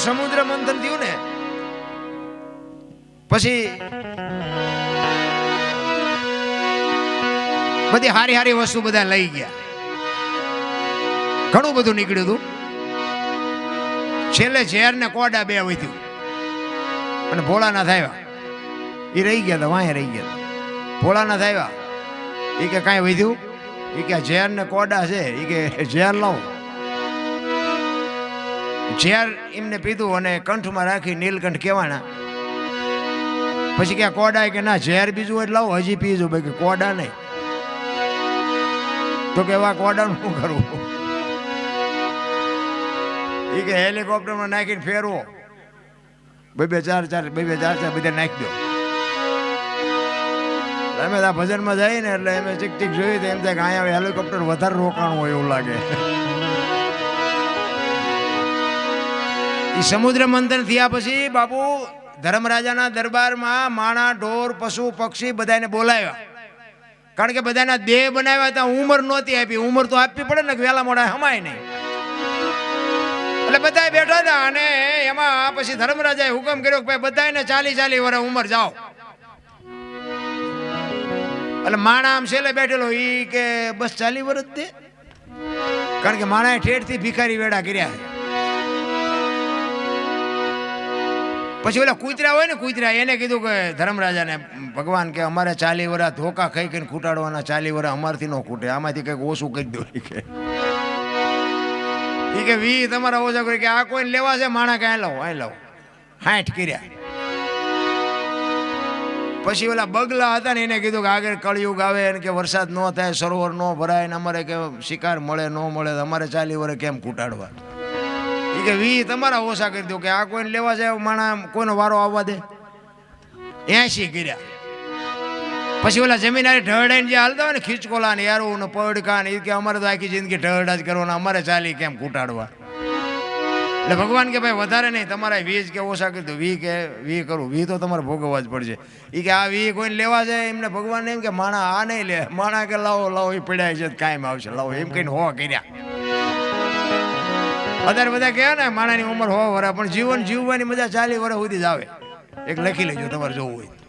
સમુદ્ર મંથન થયું ને પછી બધી હારી હારી વસ્તુ બધા લઈ ગયા, ઘણું બધું નીકળ્યું હતું. છેલ્લે ઝેર ને કોડા બે વધ્યું અને ભોળાનાથ આવ્યા. એ રહી ગયા હતા, વાંહે રહી ગયા હતા. ભોળાનાથ આવ્યા, એ કે કાંઈ વધ્યું? એ કે ઝેર ને કોડા છે, એ કે ઝેર લાવો. ઝેર એમને પીધું અને કંઠમાં રાખી નીલકંઠ કહેવાના. પછી કે કોડા કે ના ઝેર બીજું હોય લાવો, હજી પીજો. ભાઈ કે કોડા નહીં. તો કે એવા કોડાનું શું કરવું? એ કે હેલિકોપ્ટરમાં નાખીને ફેરવો, બે ચાર બધા નાખી દો. અમે આ ભજનમાં જઈએ ને એટલે અમે ચીક ચીક જોયું તો એમ થાય કે અહીંયા હેલિકોપ્ટર વધારે રોકાણ હોય એવું લાગે. એ સમુદ્ર મંથન થયા પછી બાપુ ધર્મરાજાના દરબારમાં માણા, ઢોર, પશુ, પક્ષી બધાને બોલાવ્યા. કારણ કે બધાના દેહ બનાવ્યા હતા, ઉંમર નહોતી આપી. ઉંમર તો આપવી પડે ને, વહેલા મોડા હમાય નહીં. એટલે બધા બેઠા હતા અને એમાં પછી ધર્મરાજાએ હુકમ કર્યો કે ભાઈ બધાને 40 વર્ષ ઉંમર જાઓ. એટલે માણા આમ છેલ્લે બેઠેલો એ કે બસ 40 વર્ષ દે. કારણ કે માણાએ ઠેઠથી ભિખારી વેડા કર્યા. પછી ઓલા કૂતરા હોય ને, કૂતરા એને કીધું કે ધર્મરાજાને ભગવાન કે અમારે 40 વર્ષ ધોકા ખાઈ ખાઈને ખૂટાડવાના, 40 વર્ષ અમારથી ન ખૂટે, આમાંથી કંઈક ઓછું કરી દો. એ કે 20 તમારા ઓછા કરી કે આ કોઈને લેવા છે માણા કે લાવો 60 કર્યા. પછી ઓલા બગલા હતા ને એને કીધું કે આગળ કળિયુગ આવે ને કે વરસાદ ન થાય, સરોવર ન ભરાય ને અમારે કે શિકાર મળે ન મળે, અમારે 40 વર્ષ કેમ ખૂટાડવા? એ કે 20 તમારા ઓછા કરી દો કે આ કોઈને લેવા જાય માણા કોઈનો વારો આવવા દે. 80 કર્યા. પછી ઓલા જમીનારી ઢળડાઈને જે હાલતા હોય ને ખીચકોલા ને યારું ને પડકા ને, એ કે અમારે તો આખી જિંદગી ઢળડા જ કરવાના, અમારે 40 કેમ ખૂટાડવા? એટલે ભગવાન કે ભાઈ વધારે નહીં, તમારા 20 કે ઓછા કરી દો. 20 કે 20 કરું, 20 તો તમારે ભોગવવા જ પડશે. એ કે આ 20 કોઈને લેવા જાય એમને ભગવાન એમ કે માણા આ નહીં લે, માણા કે લાવો એ પડ્યા છે કાયમ આવશે, લાવો એમ કહીને 100 કર્યા. અત્યારે બધા કહે ને માણાની ઉંમર 100 વર્ષ, પણ જીવન જીવવાની મજા 40 વર્ષ સુધી જ આવે. એક લખી લેજો તમારે જોવું હોય.